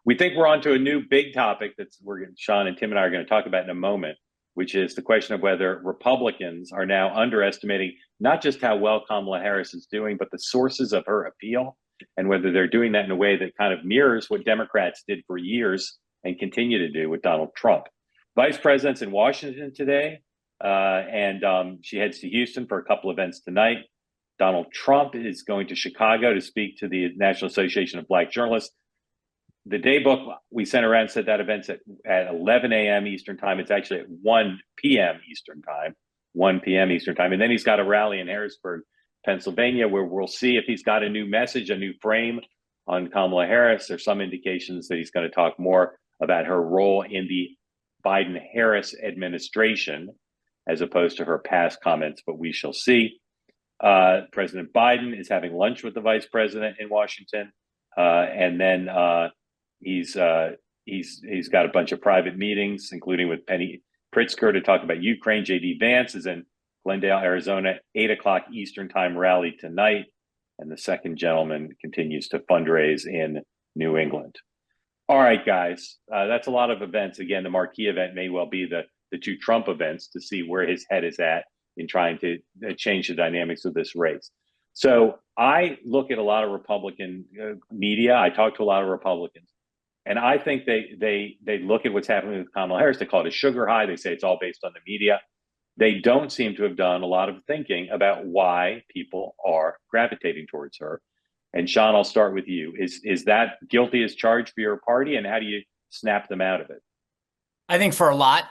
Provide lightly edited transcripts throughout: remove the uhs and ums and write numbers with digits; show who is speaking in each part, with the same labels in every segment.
Speaker 1: We think we're on to a new big topic Sean and Tim and I are going to talk about in a moment, which is the question of whether Republicans are now underestimating not just how well Kamala Harris is doing, but the sources of her appeal, and whether they're doing that in a way that kind of mirrors what Democrats did for years and continue to do with Donald Trump. Vice President's in Washington today, and she heads to Houston for a couple events tonight. Donald Trump is going to Chicago to speak to the National Association of Black Journalists. The day book we sent around said that event's at 11 a.m. Eastern time. It's actually at 1 p.m. Eastern time, 1 p.m. Eastern time. And then he's got a rally in Harrisburg, Pennsylvania, where we'll see if he's got a new message, a new frame on Kamala Harris. There's some indications that he's going to talk more about her role in the Biden-Harris administration as opposed to her past comments, but we shall see. President Biden is having lunch with the vice president in Washington, and then he's got a bunch of private meetings, including with Penny Pritzker to talk about Ukraine. J.D. Vance is in Glendale, Arizona, 8 o'clock Eastern time rally tonight, and the second gentleman continues to fundraise in New England. All right, guys, that's a lot of events. Again, the marquee event may well be the two Trump events to see where his head is at in trying to change the dynamics of this race. So I look at a lot of Republican media. I talk to a lot of Republicans, and I think they look at what's happening with Kamala Harris. They call it a sugar high. They say it's all based on the media. They don't seem to have done a lot of thinking about why people are gravitating towards her. And Sean, I'll start with you. Is that guilty as charged for your party, and how do you snap them out of it?
Speaker 2: I think for a lot,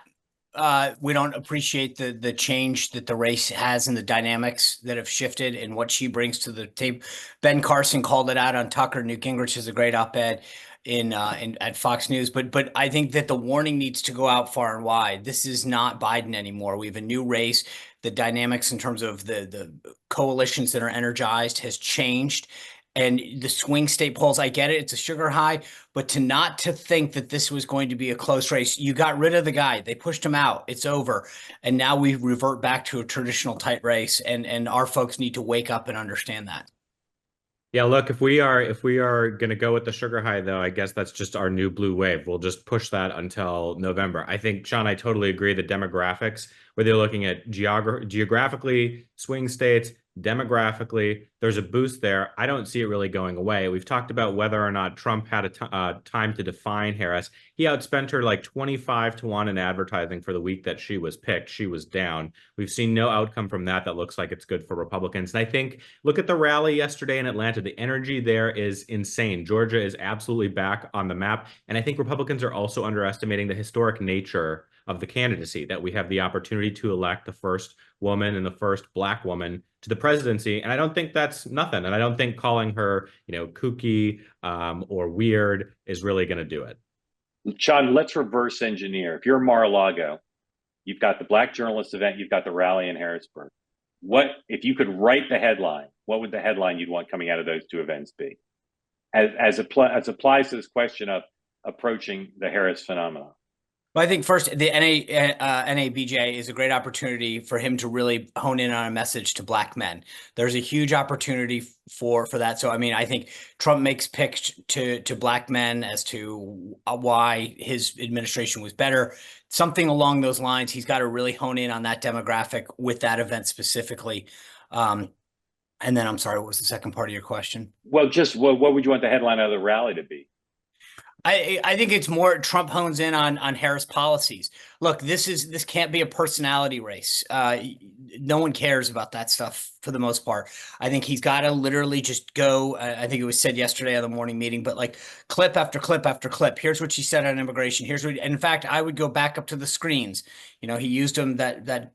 Speaker 2: we don't appreciate the change that the race has and the dynamics that have shifted and what she brings to the table. Ben Carson called it out on Tucker. Newt Gingrich has a great op-ed at Fox News. But I think that the warning needs to go out far and wide. This is not Biden anymore. We have a new race. The dynamics in terms of the coalitions that are energized has changed. And the swing state polls, I get it. It's a sugar high, but to think that this was going to be a close race, you got rid of the guy. They pushed him out. It's over. And now we revert back to a traditional tight race. And our folks need to wake up and understand that.
Speaker 3: Yeah, look, if we are going to go with the sugar high, though, I guess that's just our new blue wave. We'll just push that until November. I think, Sean, I totally agree. The demographics, where they're looking at geographically, swing states, demographically, there's a boost there. I don't see it really going away. We've talked about whether or not Trump had a time to define Harris. He outspent her like 25-1 in advertising for the week that she was picked. She was down. We've seen no outcome from that looks like it's good for Republicans. And I think, look at the rally yesterday in Atlanta. The energy there is insane. Georgia is absolutely back on the map. And I think Republicans are also underestimating the historic nature of the candidacy, that we have the opportunity to elect the first woman and the first Black woman to the presidency. And I don't think that's nothing. And I don't think calling her, kooky or weird is really going to do it.
Speaker 1: Sean, let's reverse engineer. If you're Mar-a-Lago, you've got the Black Journalist event, you've got the rally in Harrisburg. What, if you could write the headline, what would the headline you'd want coming out of those two events be? As applies to this question of approaching the Harris phenomenon.
Speaker 2: Well, I think first, the NABJ is a great opportunity for him to really hone in on a message to Black men. There's a huge opportunity for that. So, I mean, I think Trump makes picks to Black men as to why his administration was better. Something along those lines. He's got to really hone in on that demographic with that event specifically. And then, I'm sorry, what was the second part of your question?
Speaker 1: Well, just what would you want the headline of the rally to be?
Speaker 2: I think it's more Trump hones in on Harris policies. Look, this can't be a personality race. No one cares about that stuff for the most part. I think he's got to literally just go. I think it was said yesterday on the morning meeting, but like clip after clip after clip. Here's what she said on immigration. Here's what. And in fact, I would go back up to the screens. He used them that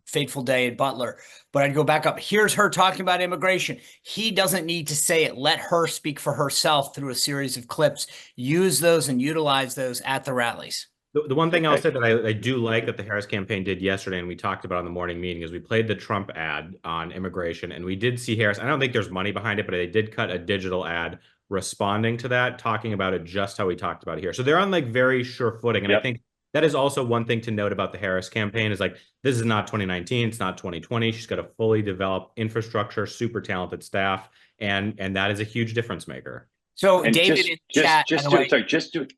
Speaker 2: fateful day at Butler, but I'd go back up. Here's her talking about immigration. He doesn't need to say it. Let her speak for herself through a series of clips. Use those and utilize those at the rallies.
Speaker 3: The one thing I'll say that I do like that the Harris campaign did yesterday, and we talked about on the morning meeting, is we played the Trump ad on immigration, and we did see Harris. I don't think there's money behind it, but they did cut a digital ad responding to that, talking about it just how we talked about it here. So they're on like very sure footing. And I think that is also one thing to note about the Harris campaign is like, this is not 2019. It's not 2020. She's got a fully developed infrastructure, super talented staff. And that is a huge difference maker.
Speaker 2: So
Speaker 1: And
Speaker 2: David in chat, by the way,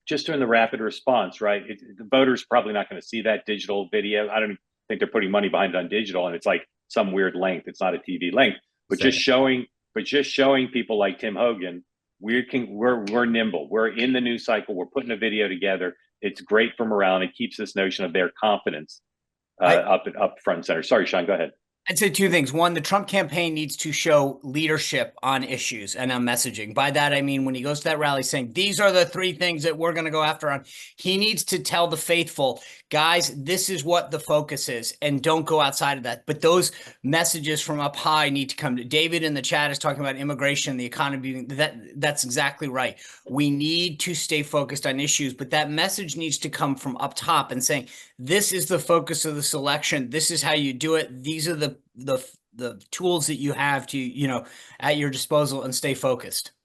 Speaker 1: just doing the rapid response, right? The voters probably not going to see that digital video. I don't think they're putting money behind it on digital, and it's like some weird length. It's not a TV length, but just showing people like Tim Hogan, we're nimble. We're in the news cycle. We're putting a video together. It's great for morale, and it keeps this notion of their confidence up front and center. Sorry, Sean, go ahead.
Speaker 2: I'd say two things. One, the Trump campaign needs to show leadership on issues and on messaging. By that, I mean, when he goes to that rally saying, these are the 3 things that we're going to go after on, he needs to tell the faithful, guys, this is what the focus is, and don't go outside of that. But those messages from up high need to come to David in the chat is talking about immigration, the economy. That's exactly right. We need to stay focused on issues, but that message needs to come from up top and saying, this is the focus of this election. This is how you do it. These are the tools that you have to, at your disposal, and stay focused.